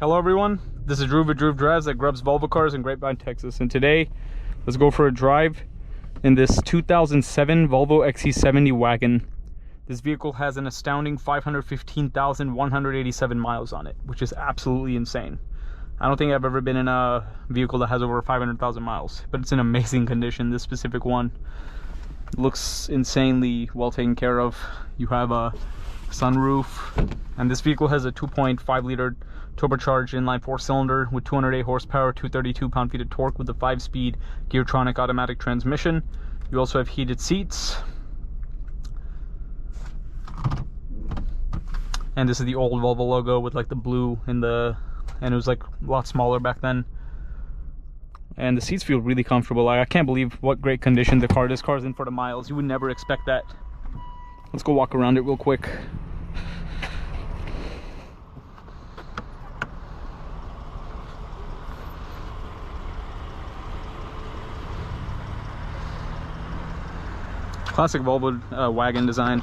Hello everyone, this is Drew with Drew Drives that grubs Volvo cars in Grapevine, Texas, and today let's go for a drive in this 2007 Volvo XC70 wagon. This vehicle has an astounding 515,187 miles on it, which is absolutely insane. I don't think I've ever been in a vehicle that has over 500,000 miles, but it's in amazing condition. This specific one looks insanely well taken care of. You have a sunroof, and this vehicle has a 2.5 liter turbocharged inline 4-cylinder with 208 horsepower, 232 pound-feet of torque with a 5-speed Geartronic automatic transmission. You also have heated seats. And this is the old Volvo logo with like the blue and it was like a lot smaller back then. And the seats feel really comfortable. I can't believe what great condition this car's in for the miles. You would never expect that. Let's go walk around it real quick. Classic Volvo wagon design.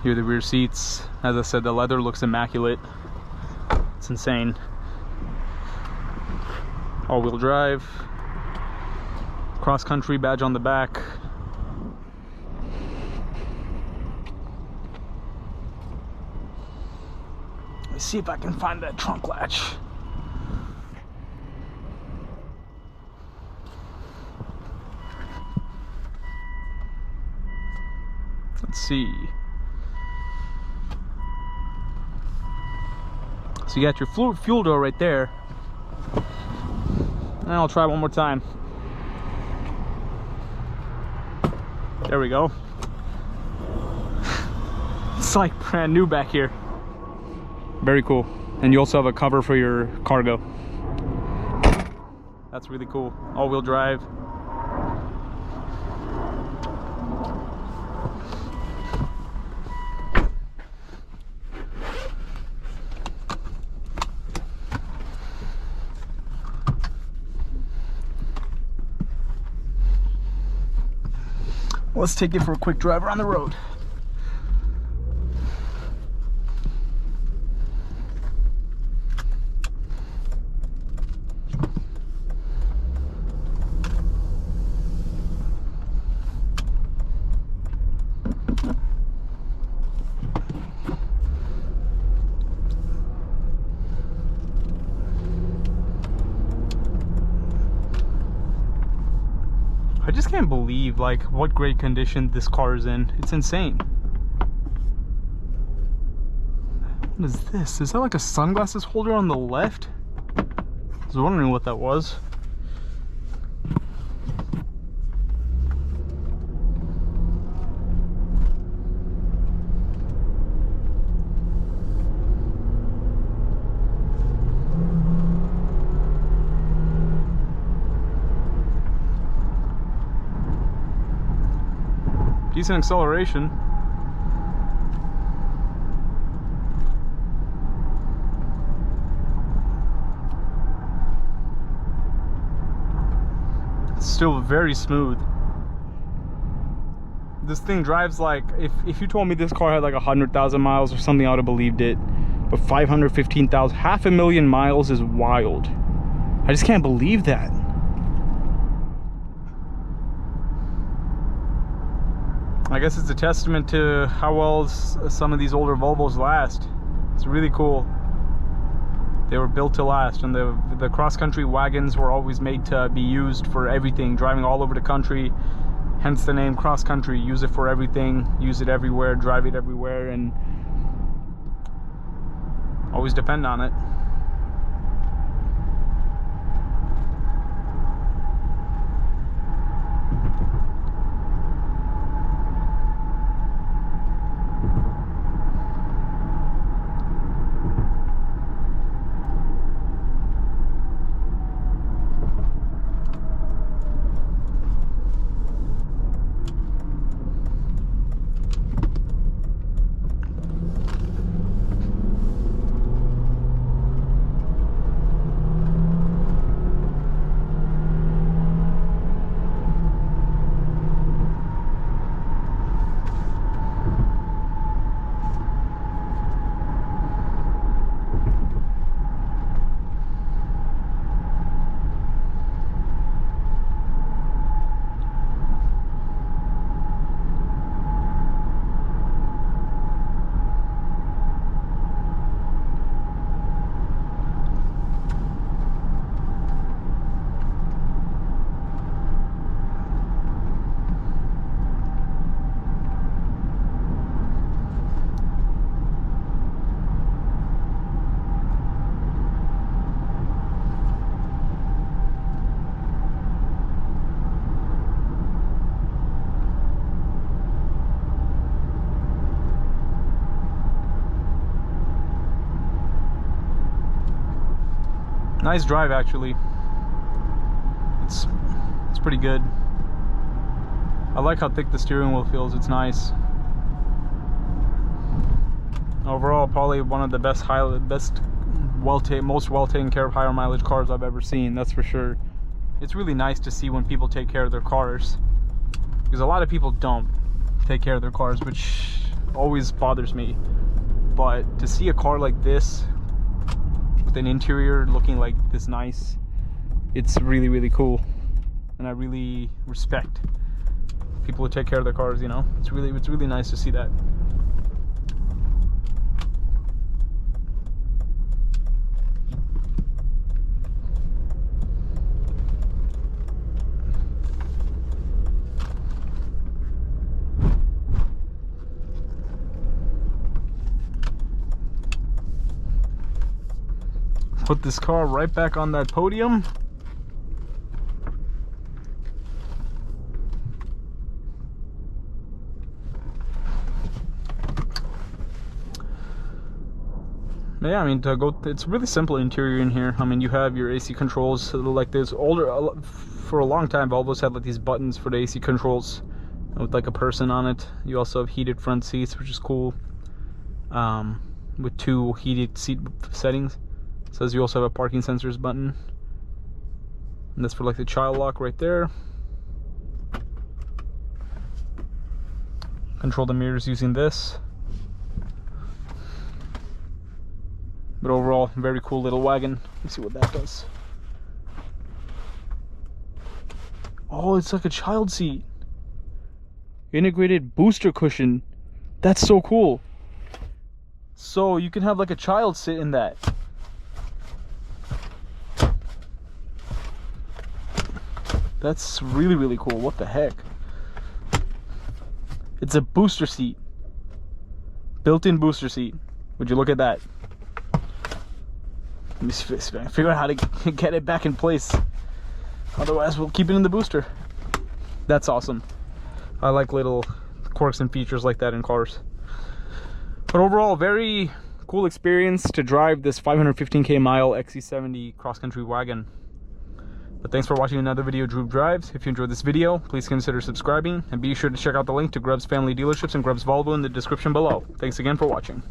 Here are the rear seats. As I said, the leather looks immaculate. It's insane. All-wheel drive. Cross-country badge on the back. Let's see if I can find that trunk latch. Let's see. So you got your fuel door right there. And I'll try one more time. There we go. It's like brand new back here. Very cool. And you also have a cover for your cargo. That's really cool. All-wheel drive. Let's take it for a quick drive around the road. I just can't believe like what great condition this car is in. It's insane. What is this? Is that like a sunglasses holder on the left? I was wondering what that was. Decent acceleration. It's still very smooth. This thing drives like, if you told me this car had like 100,000 miles or something, I would have believed it. But 515,000, 500,000 miles is wild. I just can't believe that. I guess it's a testament to how well some of these older Volvos last. It's really cool. They were built to last, and the cross-country wagons were always made to be used for everything, driving all over the country. Hence the name cross-country. Use it for everything, use it everywhere, drive it everywhere, and always depend on it. Nice drive, actually. It's pretty good. I like how thick the steering wheel feels. It's nice. Overall, probably one of the most well taken care of higher mileage cars I've ever seen. That's for sure. It's really nice to see when people take care of their cars, because a lot of people don't take care of their cars, which always bothers me. But to see a car like this with an interior looking like this nice, it's really, really cool. And I really respect people who take care of their cars, you know. It's really nice to see that. Put this car right back on that podium. Yeah, I mean, it's really simple interior in here. I mean, you have your AC controls, like this for a long time Volvo's had like these buttons for the AC controls with like a person on it. You also have heated front seats, which is cool, with 2 heated seat settings. It says you also have a parking sensors button, and that's for like the child lock right there. Control the mirrors using this. But overall, very cool little wagon. Let's see what that does. Oh, it's like a child seat. Integrated booster cushion. That's so cool. So you can have like a child sit in that. That's really, really cool. What the heck? It's a booster seat. Built-in booster seat. Would you look at that? Let me figure out how to get it back in place. Otherwise, we'll keep it in the booster. That's awesome. I like little quirks and features like that in cars. But overall, very cool experience to drive this 515k mile XC70 cross-country wagon. But thanks for watching another video of Drew Drives. If you enjoyed this video, please consider subscribing, and be sure to check out the link to Grubbs Family Dealerships and Grubbs Volvo in the description below. Thanks again for watching.